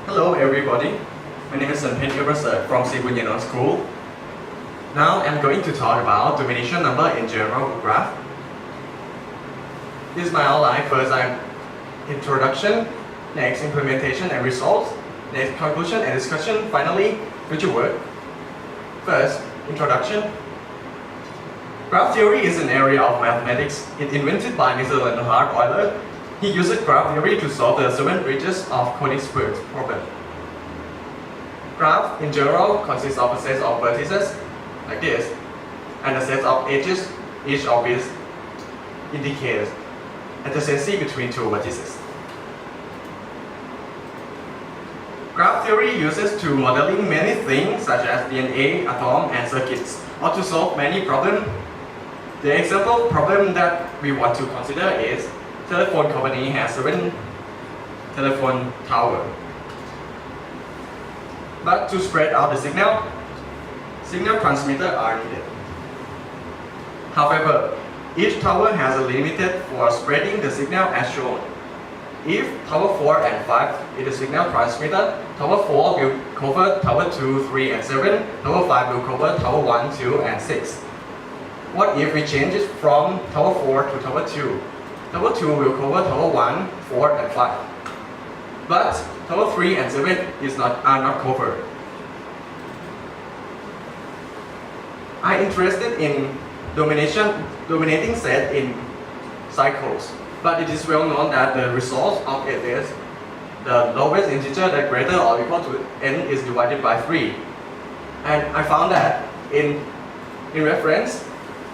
Hello everybody, my name is Sanphet from Sibuyan School. Now I'm going to talk about domination number in general graph. This is my outline. First introduction, next implementation and results, next conclusion and discussion, finally future work. First, introduction. Graph theory is an area of mathematics. It invented by Mr. Leonhard Euler. He used graph theory to solve the 7 bridges of Königsberg problem. Graph in general consists of a set of vertices like this and a set of edges, each of which indicates adjacency between two vertices. Graph theory uses to modeling many things such as DNA, atom, and circuits, or to solve many problems. The example problem that we want to consider is telephone company has 7 telephone towers. But to spread out the signal transmitters are needed. However, each tower has a limit for spreading the signal as shown. If tower 4 and 5 is a signal transmitter, tower 4 will cover tower 2, 3, and 7, tower 5 will cover tower 1, 2, and 6. What if we change it from tower 4 to tower 2? Tower 2 will cover tower 1, 4, and 5. But tower 3 and 7 are not covered. I'm interested in dominating set in cycles, but it is well known that the result of it is the lowest integer that greater or equal to n is divided by 3. And I found that in reference,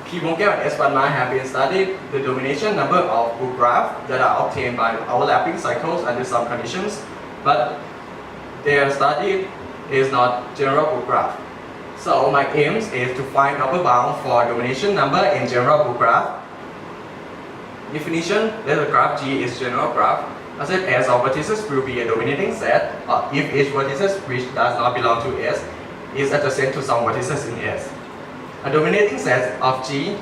P. Bonkel and S. Padma have been studied the domination number of book graphs that are obtained by overlapping cycles under some conditions, but their study is not general book graph. So my aim is to find upper bound for domination number in general book graph. Definition: that the graph G is general graph. A set S of vertices will be a dominating set, or if each vertices which does not belong to S is adjacent to some vertices in S. A dominating set of G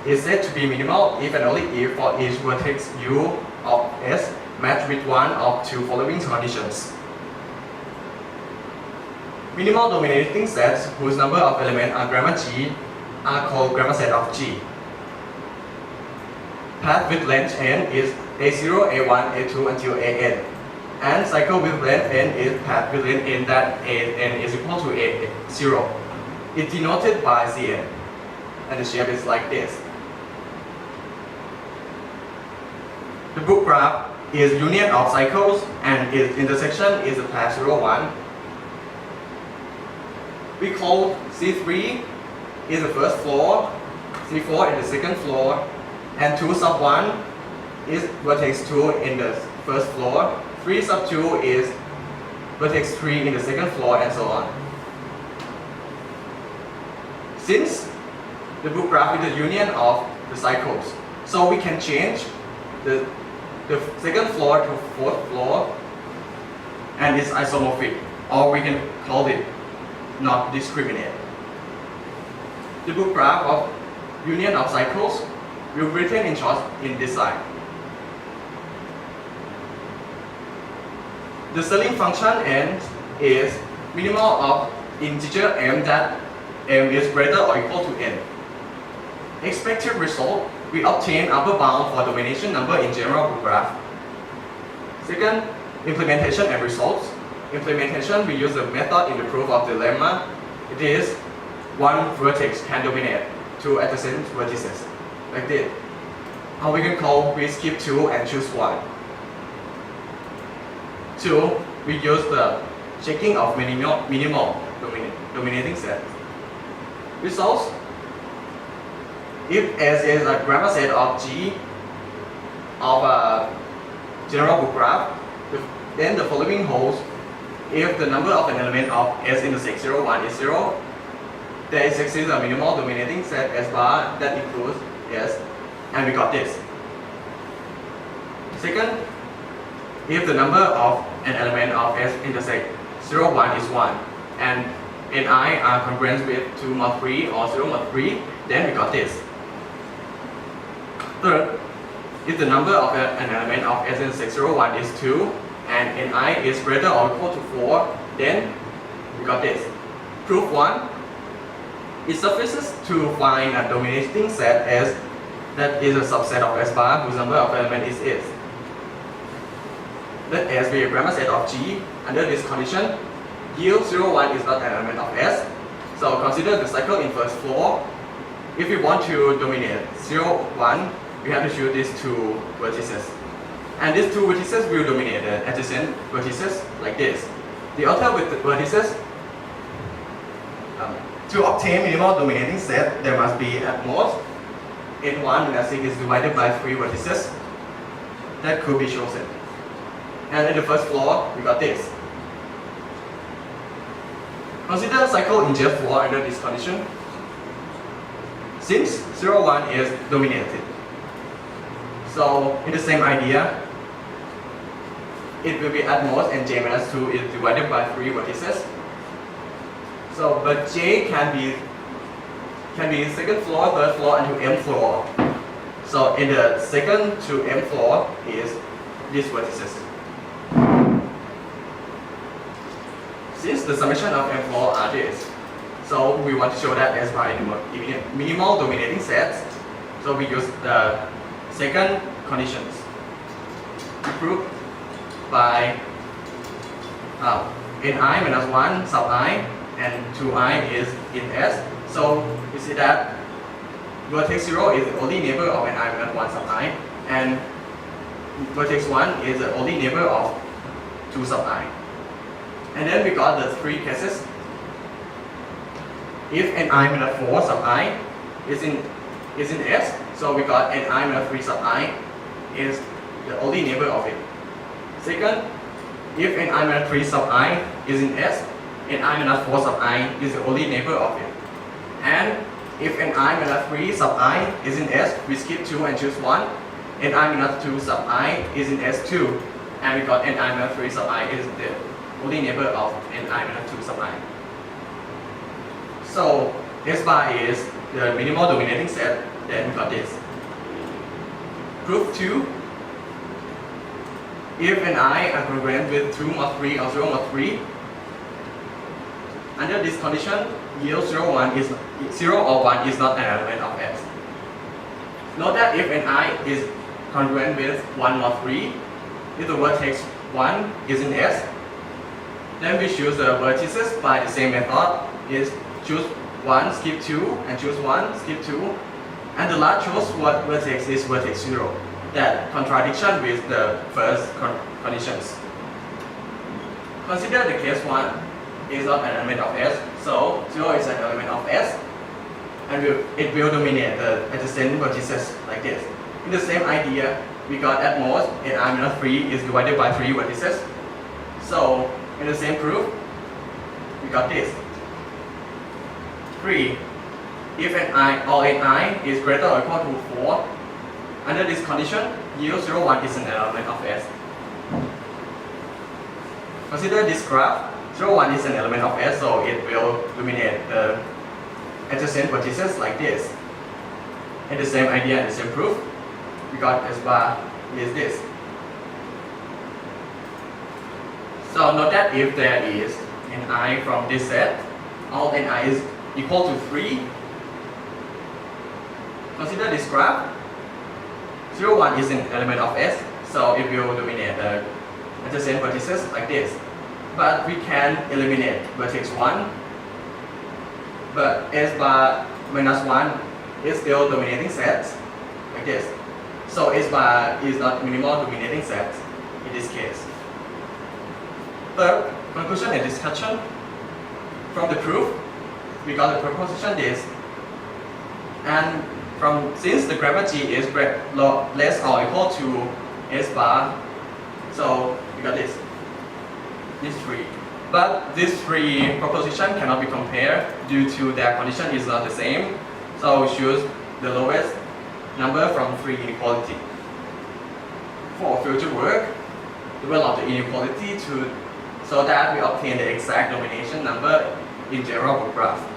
is said to be minimal if and only if for each vertex U of S match with one of two following conditions. Minimal dominating sets whose number of elements are gamma G are called gamma set of G. Path with length n is A0, A1, A2 until An. And cycle with length n is path with length n that n is equal to A0. It's denoted by Cn, and the shape is like this. The book graph is union of cycles, and its intersection is the path 0, 1. We call C3 is the first floor, C4 is the second floor, and 2 sub 1 is vertex 2 in the first floor, 3 sub 2 is vertex 3 in the second floor, and so on. Since the book graph is the union of the cycles, so we can change the second floor to fourth floor, and it's isomorphic, or we can call it not discriminate. The book graph of union of cycles will be written in short in this slide. The Stirling function n is minimal of integer m that m is greater or equal to n. Expected result, we obtain upper bound for domination number in general book graph. Second, implementation and results. Implementation, we use the method in the proof of the lemma. It is one vertex can dominate two adjacent vertices, like this. How we can call, we skip 2 and choose 1. 2, we use the checking of minimal dominating set. Results: if S is a gamma set of G of a general book graph, then the following holds. If the number of an element of S intersect 0, 1 is 0, there exists a minimal dominating set S bar that includes S, and we got this. Second, if the number of an element of S intersect 0, 1 is 1, and Ni are congruent with 2 mod 3 or 0 mod 3, then we got this. Third, if the number of an element of S intersect 0, 1 is 2, and ni is greater or equal to 4, then we got this. Proof 1. It suffices to find a dominating set S that is a subset of S bar whose number of elements is. Let S be a grammar set of G. Under this condition, yield 0, 1 is not an element of S. So consider the cycle in first floor. If you want to dominate 0, 1, you have to choose these two vertices. And these two vertices will dominate the adjacent vertices like this. The other with the vertices, to obtain minimal dominating set, there must be at most n1 minus 6 is divided by 3 vertices that could be chosen. And in the first floor, we got this. Consider a cycle in J floor under this condition. Since 0, 1 is dominated, so in the same idea, it will be at most and J minus 2 is divided by 3 vertices. So, but J can be second floor, third floor, and to M floor. So, in the second to M floor is these vertices. Since the summation of M floor are this, so we want to show that as by minimal dominating sets. So we use the second conditions to prove by ni minus 1 sub I and 2i is in S. So you see that vertex 0 is the only neighbor of ni minus 1 sub I, and vertex 1 is the only neighbor of 2 sub I. And then we got the three cases. If ni minus 4 sub I is in S, so we got ni minus 3 sub I is the only neighbor of it. Second, if ni minus 3 sub I is in S, ni minus 4 sub I is the only neighbor of it. And if ni minus 3 sub I is in S, we skip 2 and choose 1. Ni minus 2 sub I is in S2, and we got ni minus 3 sub I is the only neighbor of ni minus 2 sub I. So S bar is the minimal dominating set, then we got this. Proof 2. If ni are congruent with 2 mod 3 or 0 mod 3, under this condition, yield 0 or 1 is not an element of S. Note that if ni is congruent with 1 mod 3, if the vertex 1 is in S, then we choose the vertices by the same method, is choose 1, skip 2, and choose 1, skip 2, and the last choose what vertex is vertex 0. That contradiction with the first conditions. Consider the case 1 is not an element of S, so 0 is an element of S, and it will dominate the adjacent vertices like this. In the same idea, we got at most ni minus 3 is divided by 3 vertices. So in the same proof, we got this. 3. If ni or ni is greater or equal to 4, under this condition, yield 0, 1 is an element of S. Consider this graph. 0, 1 is an element of S, so it will dominate the adjacent vertices like this. And the same idea and the same proof, we got S bar is this. So note that if there is ni from this set, all ni is equal to 3. Consider this graph. 0, 1 is an element of S, so it will dominate the adjacent vertices like this. But we can eliminate vertex 1, but S bar minus 1 is still dominating sets like this. So S bar is not minimal dominating set in this case. Third, conclusion and discussion. From the proof, we got the proposition this, and since the grammar G is less or equal to S bar, so we got this. These three. But these three propositions cannot be compared due to their condition is not the same. So we choose the lowest number from three inequality. For future work, develop the inequality so that we obtain the exact domination number in general graph.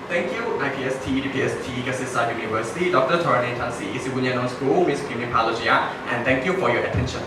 Thank you, DPST Kasisa University, Dr. Torane Tansi, Isibunya Non School, Miss Kimi Palogia, and thank you for your attention.